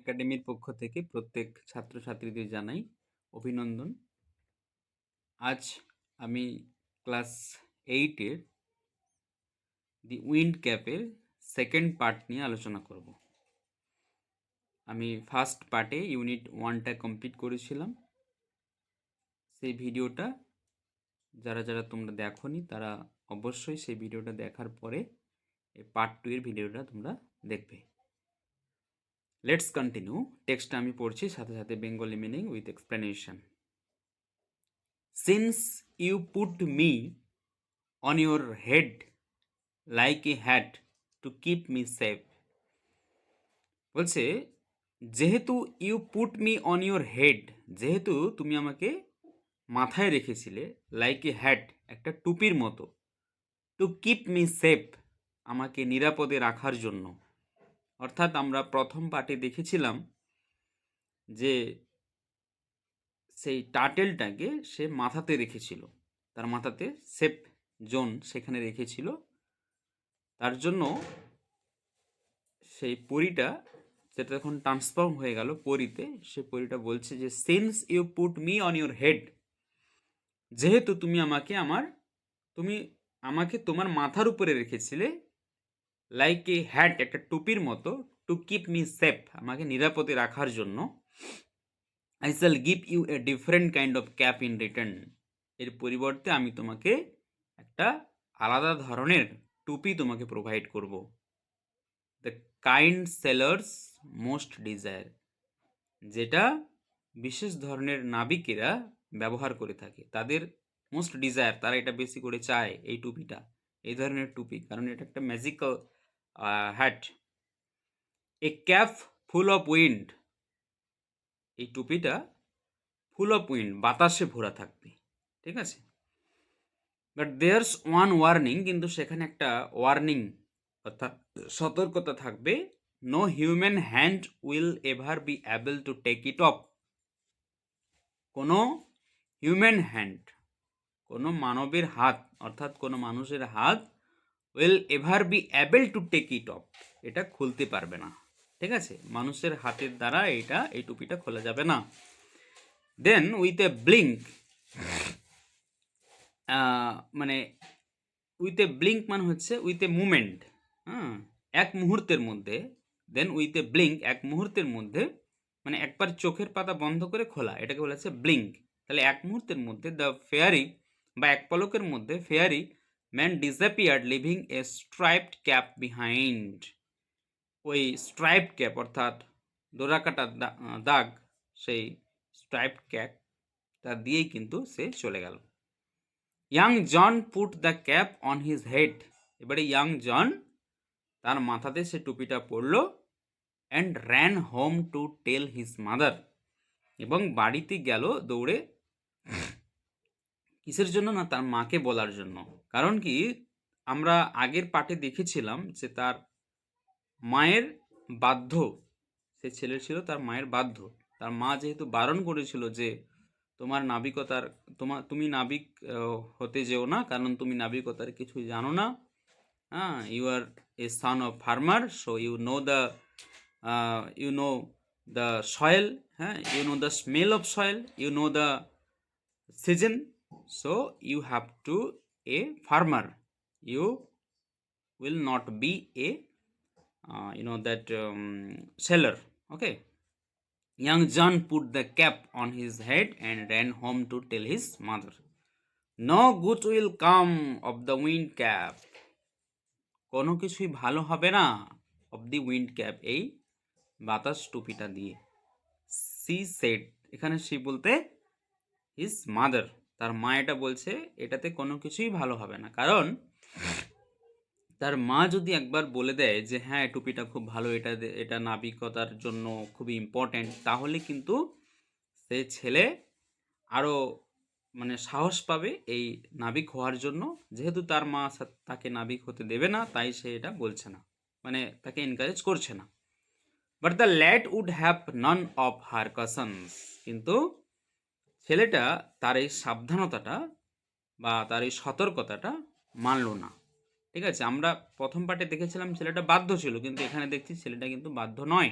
একাডেমির পক্ষ থেকে প্রত্যেক ছাত্রছাত্রীদের জানাই অভিনন্দন। আজ আমি ক্লাস 8-এর দি উইন্ড ক্যাপের সেকেন্ড পার্ট নিয়ে আলোচনা করব। আমি ফার্স্ট পার্টে ইউনিট 1টা কমপ্লিট করেছিলাম। সেই ভিডিওটা যারা তোমরা দেখোনি তারা অবশ্যই সেই ভিডিওটা দেখার পরে এই পার্ট 2 এর ভিডিওটা তোমরা দেখবে। Let's continue. টেক্সটটা আমি পড়ছি, সাথে সাথে Bengali meaning with explanation. Since you put me on your head like a hat to keep me safe, বলছে যেহেতু you put me on your head, যেহেতু তুমি আমাকে মাথায় রেখেছিলে, লাইক এ হ্যাট একটা টুপির মতো, টু কিপ মি সেফ আমাকে নিরাপদে রাখার জন্য। অর্থাৎ আমরা প্রথম পার্টে দেখেছিলাম যে সেই টার্টেলটাকে সে মাথাতে রেখেছিল, তার মাথাতে সেফ জোন সেখানে রেখেছিল। তার জন্য সেই পরীটা যেটা এখন ট্রান্সফর্ম হয়ে গেল পরীতে, সে পরীটা বলছে যে since you put me on your head, যেহেতু তুমি আমাকে তোমার মাথার উপরে রেখেছিলে, লাইক এ হ্যাট একটা টুপির মতো, টু কিপ মি সেফ আমাকে নিরাপদে রাখার জন্য, I shall give you a different kind of cap in return, এর পরিবর্তে আমি তোমাকে একটা আলাদা ধরনের টুপি তোমাকে প্রোভাইড করব। The kind sailors most desire, যেটা বিশেষ ধরনের নাবিকেরা ব্যবহার করে থাকে, তাদের মোস্ট ডিজায়ার, তারা এটা বেশি করে চায় এই টুপিটা, এই ধরনের টুপি, কারণ এটা একটা magical hat. A cap full of wind, এই টুপিটা ফুল অফ উইন্ড বাতাসে ভরা থাকবে, ঠিক আছে। বাট দেয়ার্স ওয়ান ওয়ার্নিং, কিন্তু সেখানে একটা ওয়ার্নিং অর্থাৎ সতর্কতা থাকবে। No human hand will ever be able to take it off, কোনো হিউম্যান হ্যান্ড, কোনো মানবের হাত অর্থাৎ কোনো মানুষের হাত, will ever be able to take it off, এটা খুলতে পারবে না, ঠিক আছে। মানুষের হাতের দ্বারা এই টুপিটা খোলা যাবে না। দেন উইথ এ ব্লিঙ্ক, মানে উইথ এ ব্লিঙ্ক মানে হচ্ছে উইথ এ মুভমেন্ট, এক মুহূর্তের মধ্যে। দেন উইথ এ ব্লিঙ্ক, এক মুহূর্তের মধ্যে, মানে একবার চোখের পাতা বন্ধ করে খোলা, এটাকে বলা হচ্ছে ব্লিঙ্ক। তাহলে এক মুহূর্তের মধ্যে দ্য ফেয়ারি, বা এক পলকের মধ্যে ফেয়ারি ম্যান ডিসঅ্যাপিয়ার্ড লিভিং এ স্ট্রাইপড ক্যাপ বিহাইন্ড। ওই স্ট্রাইপড ক্যাপ অর্থাৎ ডোরাকাটা দাগ, সেই স্ট্রাইপড ক্যাপ তা দিয়েই কিন্তু সে চলে গেল। Young John put the cap on his head, এবারে ইয়াং জন তার মাথাতে সে টুপিটা পরল। And ran home to tell his mother, এবং বাড়িতে গেল দৌড়ে, কিসের জন্য না, তার মাকে বলার জন্য। কারণ কি, আমরা আগের পাঠে দেখেছিলাম যে তার মায়ের বাধ্য, সে ছেলে ছিল, তার মায়ের বাধ্য, তার মা যেহেতু বারণ করেছিল যে তুমি নাবিক হতে যেও না, কারণ তুমি নাবিকতার কিছুই জানো না, you are a son of farmer, so you know the soil, you know the smell of soil, you know the season, so you have to a farmer, you will not be a sailor. Okay, young John put the cap on his head and ran home to tell his mother. No good will come of the wind cap, কোনো কিছুই ভালো হবে না, of the wind cap, এই বাতাস টুপিটা দিয়ে। she said, এখানে she বলতে his mother, তার মা এটা বলছে, এটাতে কোনো কিছুই ভালো হবে না। কারণ তার মা যদি একবার বলে দেয় যে হ্যাঁ টুপিটা খুব ভালো, এটা নাবিকতার জন্য খুবই ইম্পর্ট্যান্ট, তাহলে কিন্তু সে ছেলে আরও মানে সাহস পাবে এই নাবিক হওয়ার জন্য। যেহেতু তার মা তাকে নাবিক হতে দেবে না, তাই সে এটা বলছে না, মানে তাকে এনকারেজ করছে না। But the lad would have none of her cautions, কিন্তু ছেলেটা তার এই সাবধানতাটা বা তার এই সতর্কতাটা মানল না, ঠিক আছে। আমরা প্রথম পার্টে দেখেছিলাম ছেলেটা বাধ্য ছিল, কিন্তু এখানে দেখছি ছেলেটা কিন্তু বাধ্য নয়।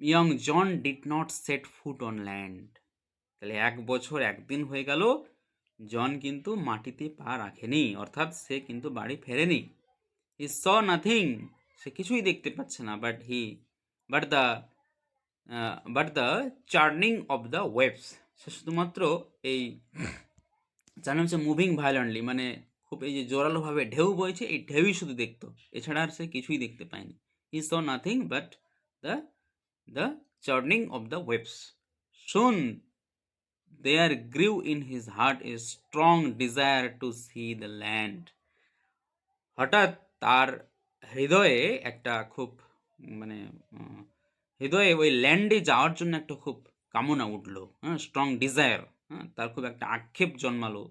Young John did not set foot on land. তাহলে 1 বছর 1 দিন হয়ে গেল, জন কিন্তু মাটিতে পা রাখেনি, অর্থাৎ সে কিন্তু বাড়ি ফেরেনি। হি স নাথিং, সে কিছুই দেখতে পাচ্ছে না। But the but the churning of the waves, সে শুধুমাত্র এই জানা হচ্ছে মুভিং ভায়োলেন্টলি, মানে খুব এই যে জোরালোভাবে ঢেউ বইছে, এই ঢেউই শুধু দেখতো, এছাড়া আর সে কিছুই দেখতে পায়নি। He saw nothing but the the churning of the waves. শুন there grew in his heart a strong desire to see the land. হঠাৎ তার হৃদয়ে একটা খুব মানে উম, হৃদয়ে ওই ল্যান্ডে যাওয়ার জন্য একটা খুব কামনা উঠলো, হ্যাঁ, স্ট্রং ডিজায়ার, হ্যাঁ, তার খুব একটা আক্ষেপ জন্মালো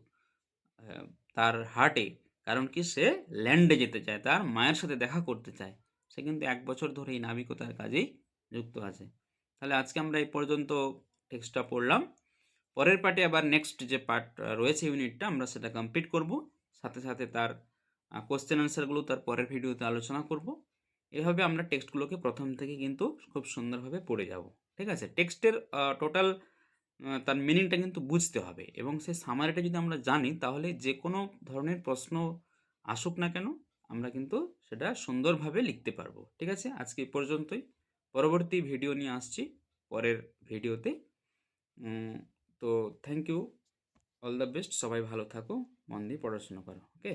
আহ, তার হার্টে। কারণ কি, সে ল্যান্ডে যেতে চায়, তার মায়ের সাথে দেখা করতে চায়। সে কিন্তু 1 বছর ধরে এই নাবিকতার কাজেই যুক্ত আছে। তাহলে আজকে আমরা এই পর্যন্ত টেক্সটটা পড়লাম। পরের পার্টে আবার নেক্সট যে পার্ট রয়েছে ইউনিটটা, আমরা সেটা কমপ্লিট করব। সাথে সাথে তার কোশ্চেন আনসারগুলো তার পরের ভিডিওতে আলোচনা করব। এভাবে আমরা টেক্সটগুলোকে প্রথম থেকে কিন্তু খুব সুন্দরভাবে পড়ে যাব। ঠিক আছে, টেক্সটের টোটাল তার মিনিংটা কিন্তু বুঝতে হবে, এবং সেই সামারিটা যদি আমরা জানি, তাহলে যে কোনো ধরনের প্রশ্ন আসুক না কেন, আমরা কিন্তু সেটা সুন্দরভাবে লিখতে পারবো। ঠিক আছে, আজকে এই পর্যন্তই। পরবর্তী ভিডিও নিয়ে আসছি পরের ভিডিওতে। তো thank you, all the best, সবাই ভালো থাকো, মন দিয়ে পড়াশোনা করো। ওকে।